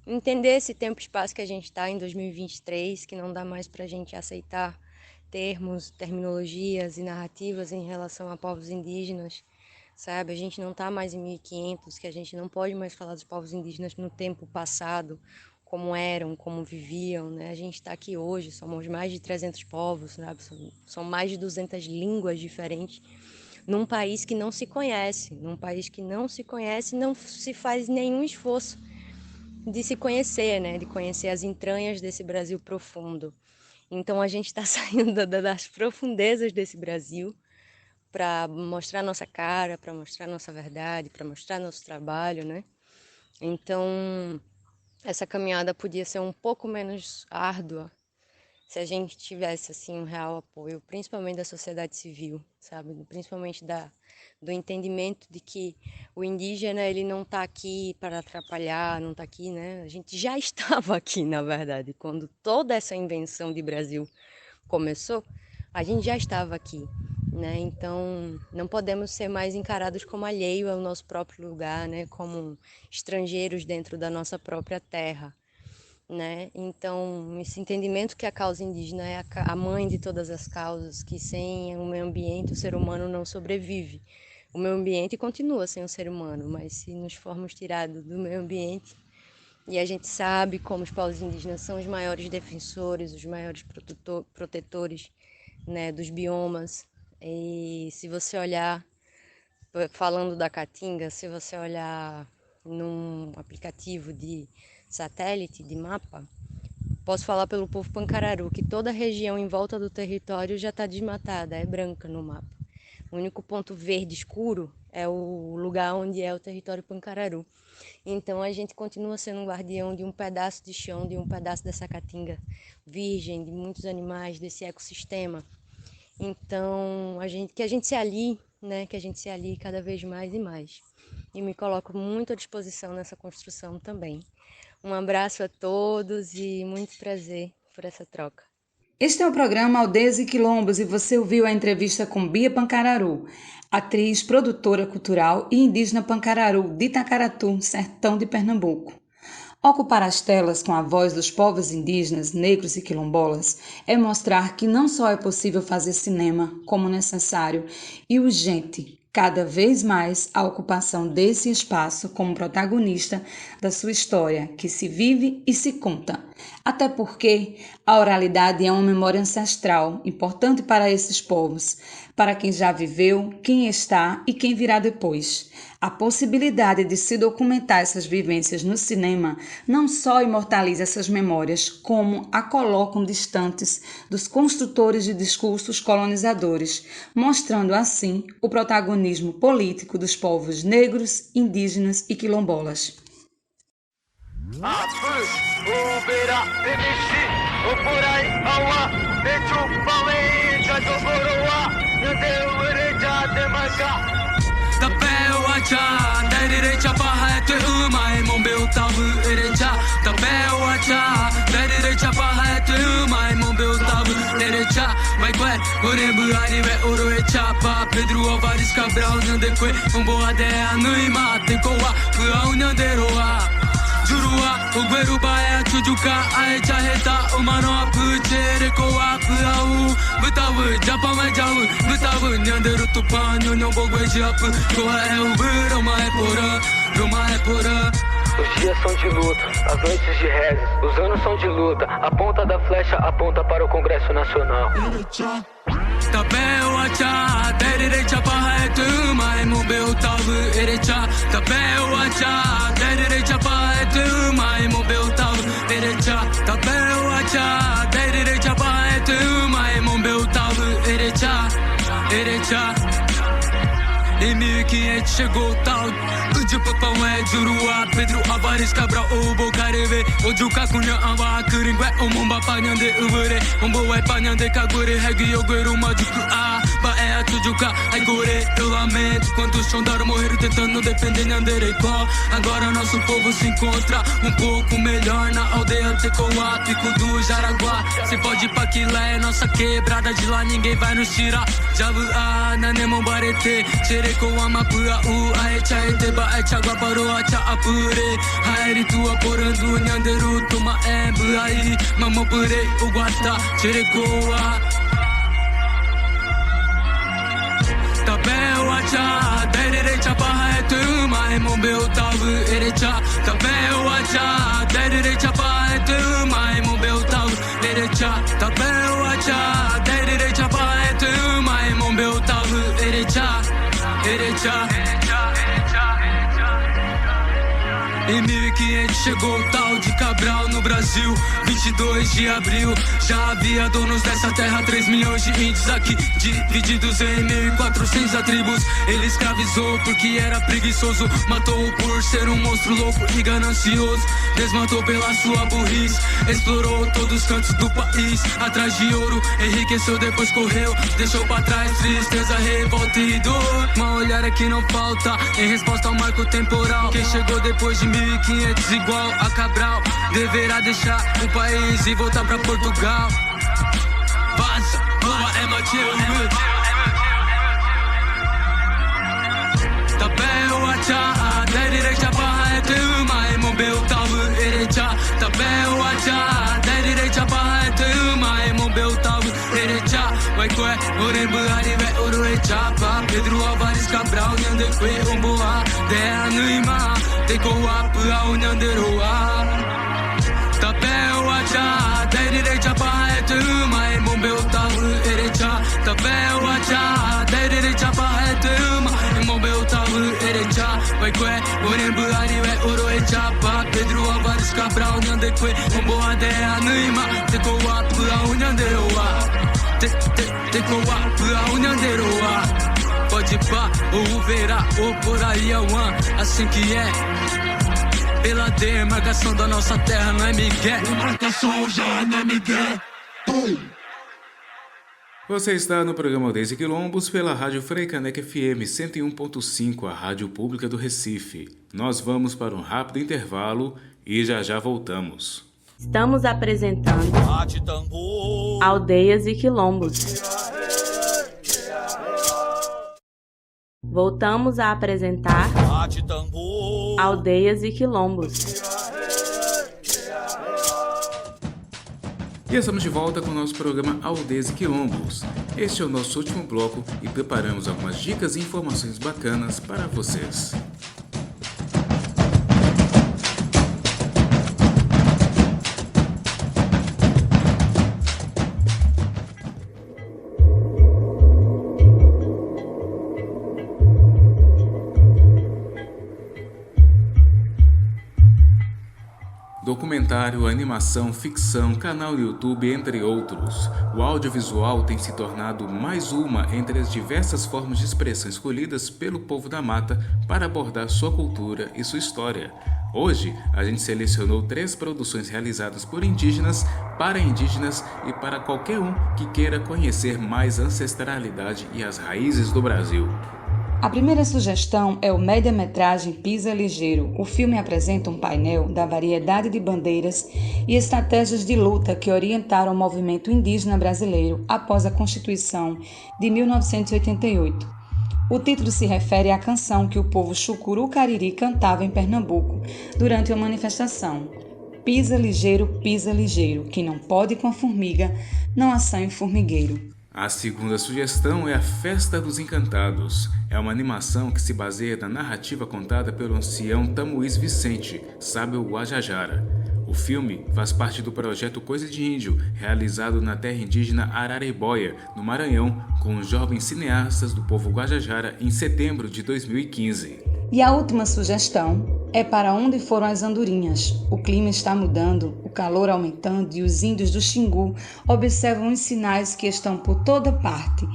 entender esse tempo e espaço que a gente está em 2023, que não dá mais para a gente aceitar termos, terminologias e narrativas em relação a povos indígenas, sabe? A gente não está mais em 1500, que a gente não pode mais falar dos povos indígenas no tempo passado, como eram, como viviam, né? A gente está aqui hoje, somos mais de 300 povos, né? São mais de 200 línguas diferentes, num país que não se conhece, não se faz nenhum esforço de se conhecer, né? De conhecer as entranhas desse Brasil profundo. Então a gente está saindo das profundezas desse Brasil para mostrar nossa cara, para mostrar nossa verdade, para mostrar nosso trabalho, né? Então essa caminhada podia ser um pouco menos árdua se a gente tivesse assim um real apoio, principalmente da sociedade civil, sabe? Principalmente do entendimento de que o indígena ele não está aqui para atrapalhar, não está aqui, né? A gente já estava aqui, na verdade, quando toda essa invenção de Brasil começou, a gente já estava aqui, né? Então não podemos ser mais encarados como alheio ao nosso próprio lugar, né? Como estrangeiros dentro da nossa própria terra, né? Então esse entendimento que a causa indígena é a mãe de todas as causas, que sem o meio ambiente o ser humano não sobrevive. O meio ambiente continua sem o ser humano, mas se nos formos tirados do meio ambiente, e a gente sabe como os povos indígenas são os maiores defensores, os maiores protetores, né, dos biomas. E se você olhar, falando da Caatinga, se você olhar num aplicativo de satélite, de mapa, posso falar pelo povo Pancararu, que toda a região em volta do território já está desmatada, é branca no mapa. O único ponto verde escuro é o lugar onde é o território Pancararu. Então a gente continua sendo um guardião de um pedaço de chão, de um pedaço dessa Caatinga virgem, de muitos animais, desse ecossistema. Então que a gente se alie, né? Que a gente se alie cada vez mais e mais. E me coloco muito à disposição nessa construção também. Um abraço a todos e muito prazer por essa troca. Este é o programa Aldeias e Quilombos e você ouviu a entrevista com Bia Pancararu, atriz, produtora cultural e indígena Pancararu de Itacaratu, sertão de Pernambuco. Ocupar as telas com a voz dos povos indígenas, negros e quilombolas é mostrar que não só é possível fazer cinema, como necessário e urgente, cada vez mais a ocupação desse espaço como protagonista da sua história, que se vive e se conta. Até porque a oralidade é uma memória ancestral, importante para esses povos, para quem já viveu, quem está e quem virá depois. A possibilidade de se documentar essas vivências no cinema não só imortaliza essas memórias, como a colocam distantes dos construtores de discursos colonizadores, mostrando assim o protagonismo político dos povos negros, indígenas e quilombolas. Jurua, Ugueru Baia, Chujuka, Ai Chaheta, Umano, Puchere, Koa, Puau, Butawu, Japama Jau, Butawu, Nyanderu Tupan, Nyon Bogwe Jap, Koa é o Roma é porã, Roma é porã. Os dias são de luta, as noites de rezas, os anos são de luta, a ponta da flecha aponta para o Congresso Nacional. Tapeu acha, derire chapa é tu, mai mobeu tavu erecha. Tapeu acha, derire chapa é tu, mai mobeu tavu erecha. Tapeu acha, derire chapa é tu, mai mobeu tavu erecha, erecha. Em 1500 chegou o tal de Papão é Jurua, Pedro Avares, Cabral, o Bocareve, o Juca Cunha, Amba, Kuringue, o Mumba, Panhande, Uvere, Umbo, é Panhande, Kagure, Regi, Ogueru, Majuku, A, Baé, a Chujuca, Aigore, eu lamento. Quantos sondaram morreram tentando defender Nhanderecó. Agora nosso povo se encontra um pouco melhor na aldeia Tecoá, Pico do Jaraguá. Se pode ir pra Quilé, nossa quebrada de lá, ninguém vai nos tirar. Javuá, Nanemon, Barete, Xereco, Amapua, Aecha, Eteba, Chagua parou a cha apure, Haeri tua porando Nhanderu, toma aí, mamopurei o guata, Xerecoa. Tapeu acha, derire chapa é tu, mai mombeu tavu erecha. Tapeu acha, derire chapa Em 1500 chegou o tal de Cabral no Brasil. 22 de abril, já havia donos dessa terra. 3 milhões de índios aqui, divididos em 1400 tribos. Ele escravizou porque era preguiçoso. Matou por ser um monstro louco e ganancioso. Desmatou pela sua burrice. Explorou todos os cantos do país. Atrás de ouro, enriqueceu, depois correu. Deixou pra trás tristeza, revolta e dor. Uma olhada que não falta em resposta ao marco temporal. Quem chegou depois de 1500 igual a Cabral deverá deixar o país e voltar pra Portugal. Vaza, boa é Matilde. Tapeu acha, da direita barra é tuma. Emobeu tavu erecha. Tapeu acha, da direita barra é tuma. Emobeu tavu erecha. Vai coé, orembu arive oroecha. Pedro Álvares Cabral, Nhandeque, Umboa. Dea nuima, teko apu ao Nhanderoa. Tapeu acha, da direita barra é tuma. Emobeu tavu erecha. Tapeu acha, da direita barra é tuma. Emobeu tavu erecha. Vai coé, orembu arive oroecha. Pedro Álvares Cabral, Nhandeque, Umboa. Dea nuima, teko apu ao Nhanderoa. Teko apu ao Nhanderoa. Pode pá, ou verá, ou por aí é one. Assim que é. Pela demarcação da nossa terra, não é Miguel. Demarcação já não é Miguel. Você está no programa Aldeias e Quilombos pela Rádio Frei Caneca FM 101.5, a rádio pública do Recife. Nós vamos para um rápido intervalo e já voltamos. Estamos apresentando Aldeias e Quilombos. Voltamos a apresentar Aldeias e Quilombos. E estamos de volta com o nosso programa Aldeias e Quilombos. Este é o nosso último bloco e preparamos algumas dicas e informações bacanas para vocês. Documentário, animação, ficção, canal do YouTube, entre outros. O audiovisual tem se tornado mais uma entre as diversas formas de expressão escolhidas pelo povo da mata para abordar sua cultura e sua história. Hoje, a gente selecionou 3 produções realizadas por indígenas, para indígenas e para qualquer um que queira conhecer mais a ancestralidade e as raízes do Brasil. A primeira sugestão é o média-metragem Pisa Ligeiro. O filme apresenta um painel da variedade de bandeiras e estratégias de luta que orientaram o movimento indígena brasileiro após a Constituição de 1988. O título se refere à canção que o povo Chucuru-Cariri cantava em Pernambuco durante uma manifestação. Pisa ligeiro, que não pode com a formiga, não assanha o formigueiro. A segunda sugestão é a Festa dos Encantados. É uma animação que se baseia na narrativa contada pelo ancião Tamuís Vicente, sábio Guajajara. O filme faz parte do projeto Coisa de Índio, realizado na terra indígena Araribóia, no Maranhão, com os jovens cineastas do povo Guajajara em setembro de 2015. E a última sugestão é Para Onde Foram as Andorinhas. O clima está mudando, o calor aumentando e os índios do Xingu observam os sinais que estão por toda parte.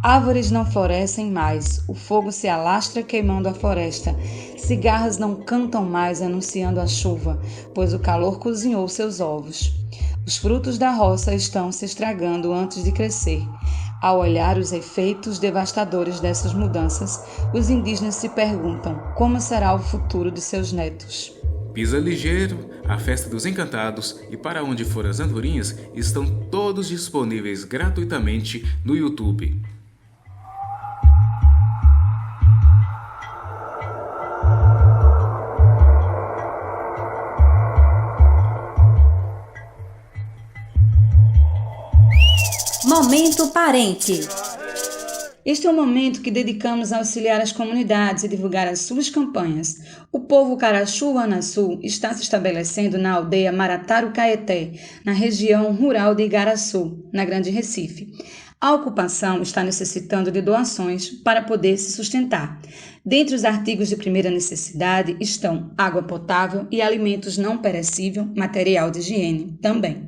Árvores não florescem mais, o fogo se alastra queimando a floresta. Cigarras não cantam mais anunciando a chuva, pois o calor cozinhou seus ovos. Os frutos da roça estão se estragando antes de crescer. Ao olhar os efeitos devastadores dessas mudanças, os indígenas se perguntam como será o futuro de seus netos. Pisa Ligeiro, a Festa dos Encantados e Para Onde Foram as Andorinhas estão todos disponíveis gratuitamente no YouTube. Momento Parente. Este é o momento que dedicamos a auxiliar as comunidades e divulgar as suas campanhas. O povo Caraçu-Anaçu está se estabelecendo na aldeia Marataru-Caeté, na região rural de Igaraçu, na Grande Recife. A ocupação está necessitando de doações para poder se sustentar. Dentre os artigos de primeira necessidade estão água potável e alimentos não perecíveis, material de higiene também.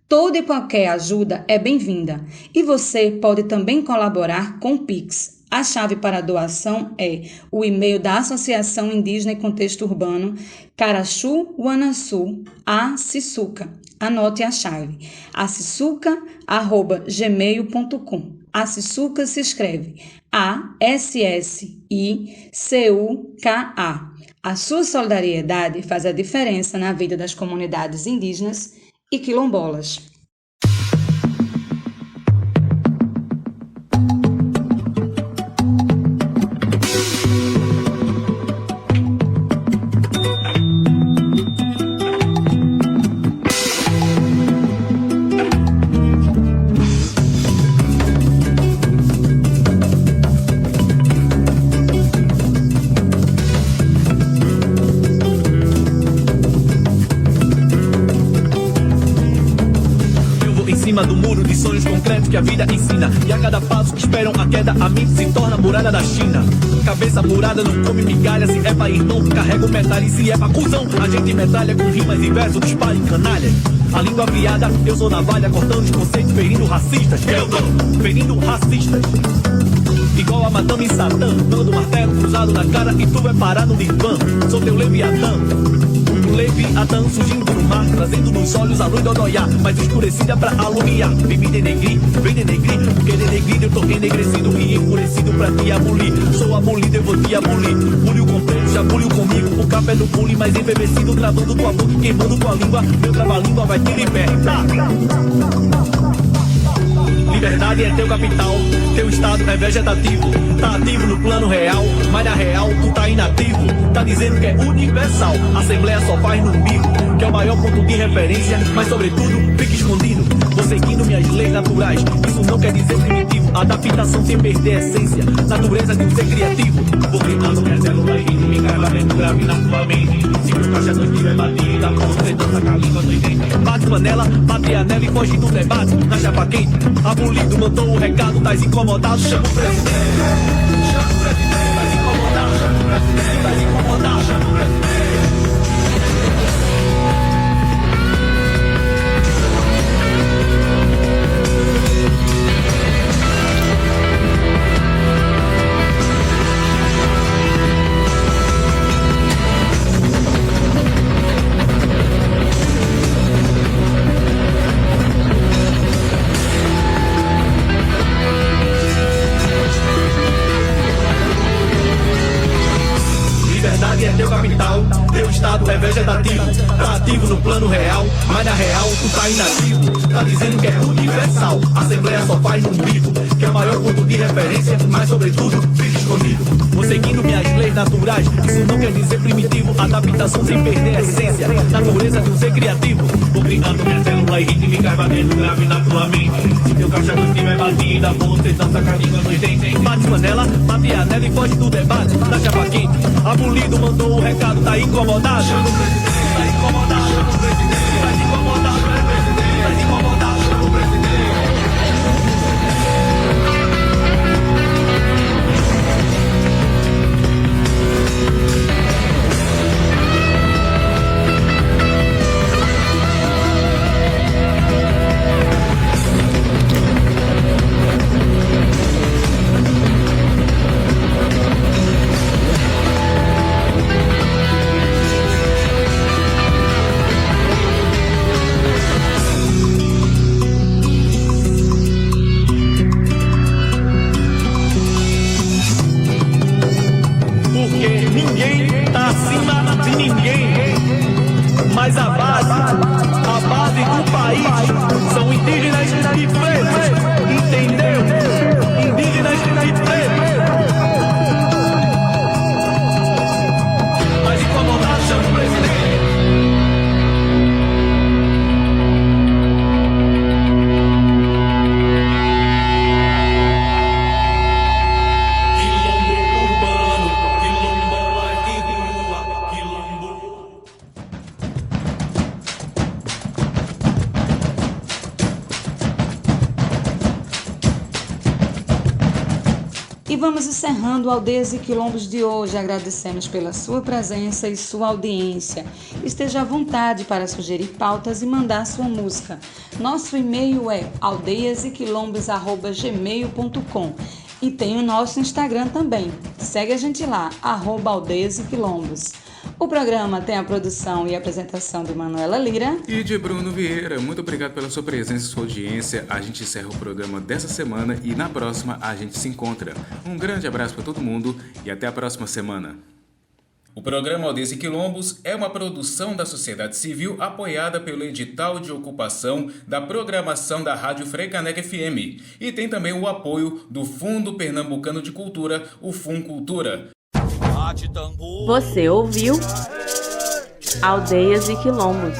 Toda e qualquer ajuda é bem-vinda e você pode também colaborar com o Pix. A chave para a doação é o e-mail da Associação Indígena e Contexto Urbano Caraçu Uanaçu, Acisuca. Anote a chave, acisuca@gmail.com. Acisuca se escreve ASSICUKA. A sua solidariedade faz a diferença na vida das comunidades indígenas e quilombolas. Do muro de sonhos concretos que a vida ensina. E a cada passo que esperam a queda, a mente se torna a muralha da China. Cabeça murada não come migalha. Se é pra irmão, carrega o metal. E se é pra cuzão, a gente metralha com rimas e versos, dispara em canalha. A língua afiada, eu sou navalha, cortando os conceitos, ferindo racistas. Eu tô ferindo racistas. Igual a Madame Satã, dando martelo cruzado na cara e tu vai parar no divã. Sou teu Leviatã. Leviatã surgindo do mar, trazendo nos olhos a luz do Odoiá, mas escurecida pra alumiar. Vem me denegrir, porque denegrido eu tô enegrecido e enfurecido pra te abolir. Sou abolido, eu vou te abolir. Bullying com preto, já bullying comigo. O café do bullying mais embevecido, travando tua boca e queimando tua língua. Meu trava-língua vai te libertar. Liberdade é teu capital, teu estado é vegetativo. Tá ativo no plano real, mas na real tu tá inativo. Tá dizendo que é universal, a Assembleia só faz no umbigo, que é o maior ponto de referência, mas sobretudo fica escondido. Vou seguindo minhas leis naturais, isso não quer dizer primitivo. Adaptação sem perder a essência, natureza de um ser criativo. Vou criando minha célula e me gravamento grave na tua mente. Se o caixa não estiver batida, você dança com a língua do dente. Bate panela, bate anela e foge do debate. Na chapa quente, abolido mandou o recado, tá incomodado, chama o presidente. Chama o presidente, tá incomodado, chama o presidente, tá incomodado, chama o presidente. É teu capital, teu estado é vegetativo. Tá ativo no plano real, mas na real tu tá inativo. Tá dizendo que é universal, a Assembleia só faz no umbigo, que é o maior ponto de referência, mas sobretudo fica escondido. Vou seguindo minhas leis naturais, isso não quer dizer primitivo. Adaptação sem perder a essência, natureza de um ser criativo. Vou criando minha célula e rítmica, batendo grave na tua mente. Se teu caixa não estiver batida, você dança com a língua nos dentes. Bate panela, bate anela e foge do debate. Da chapa quente, abolido mandou o recado, tá incomodado. Chama o presidente, tá incomodado. Chama o presidente, tá incomodado. Chama o presidente, tá incomodado. Chama o presidente. Mas a base do país são indígenas e pretos, entendeu? Indígenas e pretos. Mas incomodado, chama o presidente. vamos encerrando o Aldeias e Quilombos de hoje. Agradecemos pela sua presença e sua audiência. Esteja à vontade para sugerir pautas e mandar sua música. Nosso e-mail é aldeiasequilombos@gmail.com e tem o nosso Instagram também. Segue a gente lá, @Aldeias e Quilombos. O programa tem a produção e apresentação de Manuela Lira e de Bruno Vieira. Muito obrigado pela sua presença e sua audiência. A gente encerra o programa dessa semana e na próxima a gente se encontra. Um grande abraço para todo mundo e até a próxima semana. O programa Aldeias e Quilombos é uma produção da sociedade civil apoiada pelo edital de ocupação da programação da Rádio Freicaneca FM e tem também o apoio do Fundo Pernambucano de Cultura, o FUNCultura. Você ouviu Aldeias e Quilombos.